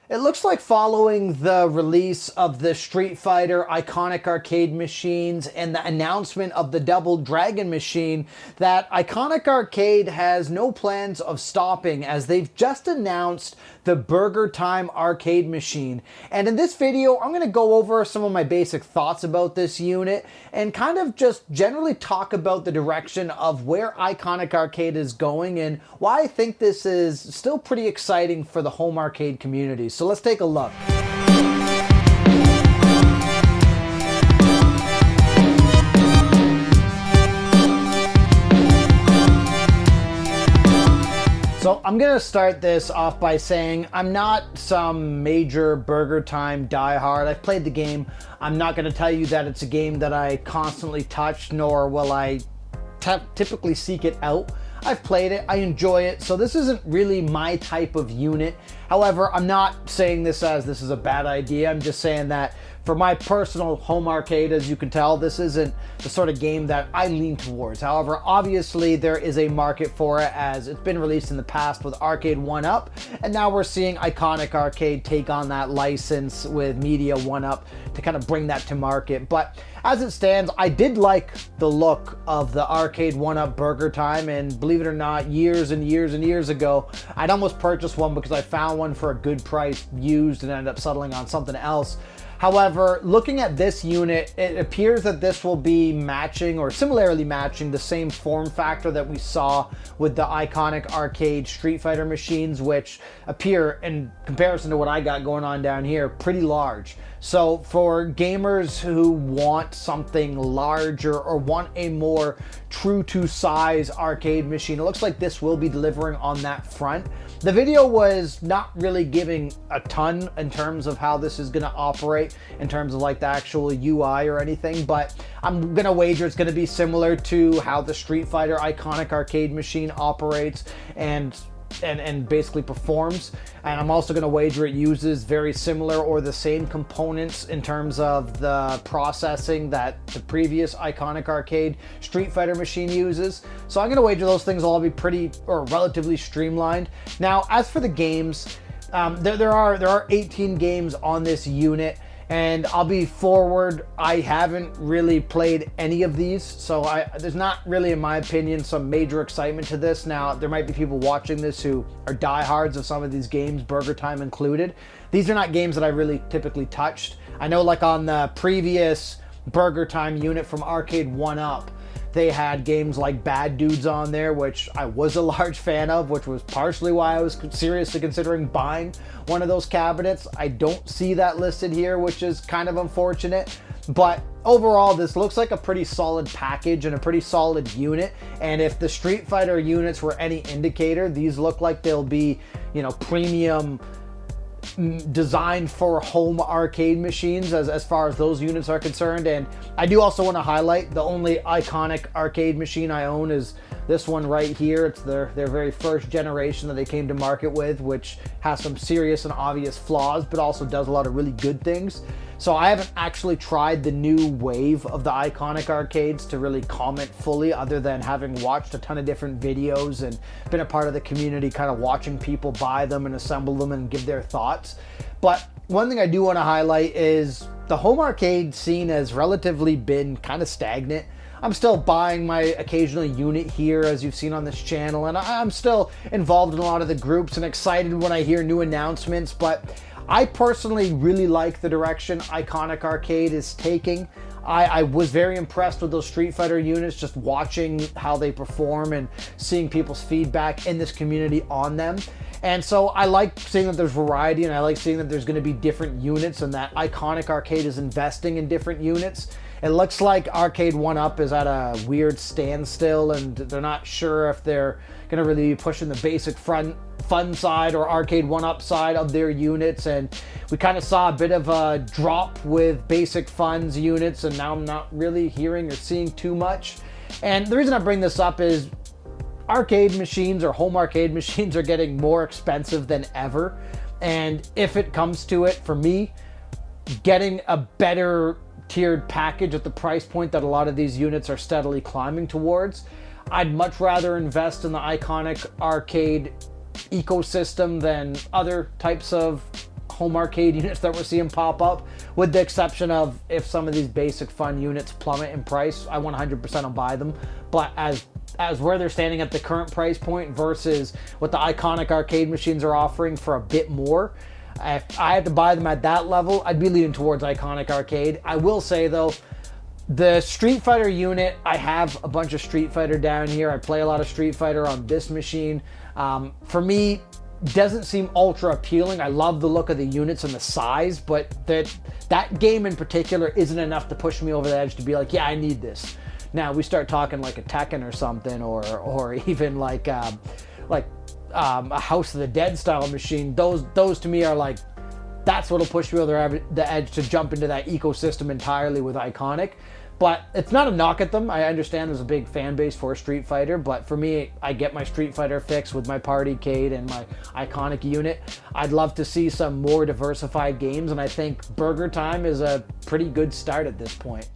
It looks like following the release of the Street Fighter iconic arcade machines and the announcement of the Double Dragon machine, that Iconic Arcade has no plans of stopping, as they've just announced the BurgerTime arcade machine. And in this video, I'm going to go over some of my basic thoughts about this unit and kind of just generally talk about the direction of where Iconic Arcade is going and why I think this is still pretty exciting for the home arcade community. So let's take a look. So I'm going to start this off by saying I'm not some major BurgerTime diehard. I've played the game. I'm not going to tell you that it's a game that I constantly touch, nor will I typically seek it out. I've played it, I enjoy it, so this isn't really my type of unit. However, I'm not saying this as this is a bad idea. I'm just saying that for my personal home arcade, as you can tell, this isn't the sort of game that I lean towards. However, obviously there is a market for it, as it's been released in the past with Arcade 1-Up, and now we're seeing Iconic Arcade take on that license with Media 1-Up to kind of bring that to market. But as it stands, I did like the look of the Arcade 1-Up BurgerTime, and believe it or not, years and years and years ago, I'd almost purchased one because I found one for a good price used and ended up settling on something else. However, looking at this unit, it appears that this will be matching or similarly matching the same form factor that we saw with the Iconic Arcade Street Fighter machines, which appear, in comparison to what I got going on down here, pretty large. So for gamers who want something larger or want a more true to size arcade machine, it looks like this will be delivering on that front. The video was not really giving a ton in terms of how this is going to operate in terms of like the actual UI or anything, but I'm going to wager it's going to be similar to how the Street Fighter Iconic Arcade machine operates and basically performs. And I'm also going to wager it uses very similar or the same components in terms of the processing that the previous Iconic Arcade Street Fighter machine uses. So I'm going to wager those things will all be pretty or relatively streamlined. Now, as for the games, there are 18 games on this unit. And I'll be forward, I haven't really played any of these, so there's not really, in my opinion, some major excitement to this. Now, there might be people watching this who are diehards of some of these games, BurgerTime included. These are not games that I really typically touched. I know, like on the previous BurgerTime unit from Arcade 1-Up, they had games like Bad Dudes on there, which I was a large fan of, which was partially why I was seriously considering buying one of those cabinets. I don't see that listed here, which is kind of unfortunate. But overall, this looks like a pretty solid package and a pretty solid unit. And if the Street Fighter units were any indicator, these look like they'll be, you know, premium designed for home arcade machines as far as those units are concerned. And I do also want to highlight the only Iconic Arcade machine I own is this one right here. It's their very first generation that they came to market with, which has some serious and obvious flaws, but also does a lot of really good things. So I haven't actually tried the new wave of the Iconic Arcades to really comment fully, other than having watched a ton of different videos and been a part of the community, kind of watching people buy them and assemble them and give their thoughts. But one thing I do want to highlight is the home arcade scene has relatively been kind of stagnant. I'm still buying my occasional unit here, as you've seen on this channel, and I'm still involved in a lot of the groups and excited when I hear new announcements, but I personally really like the direction Iconic Arcade is taking. I was very impressed with those Street Fighter units, just watching how they perform and seeing people's feedback in this community on them. And so I like seeing that there's variety, and I like seeing that there's going to be different units and that Iconic Arcade is investing in different units. It looks like Arcade 1-Up is at a weird standstill, and they're not sure if they're going to really be pushing the basic fun side or Arcade 1-Up side of their units. And we kind of saw a bit of a drop with Basic Fun's units, and now I'm not really hearing or seeing too much. And the reason I bring this up is arcade machines or home arcade machines are getting more expensive than ever. And if it comes to it, for me, getting a better tiered package at the price point that a lot of these units are steadily climbing towards, I'd much rather invest in the Iconic Arcade ecosystem than other types of home arcade units that we're seeing pop up, with the exception of if some of these basic fun units plummet in price, I 100% will buy them. But as where they're standing at the current price point versus what the iconic arcade machines are offering for a bit more, if I had to buy them at that level, I'd be leaning towards iconic arcade. I will say though, the Street Fighter unit, I have a bunch of Street Fighter down here. I play a lot of Street Fighter on this machine. For me, doesn't seem ultra appealing. I love the look of the units and the size, but that game in particular isn't enough to push me over the edge to be like, yeah, I need this. Now we start talking like a Tekken or something, or even like a House of the Dead style machine. Those to me are like, that's what'll push me over the edge to jump into that ecosystem entirely with iconic. But it's not a knock at them. I understand there's a big fan base for Street Fighter, but for me, I get my Street Fighter fix with my Partycade and my iconic unit. I'd love to see some more diversified games, and I think BurgerTime is a pretty good start at this point.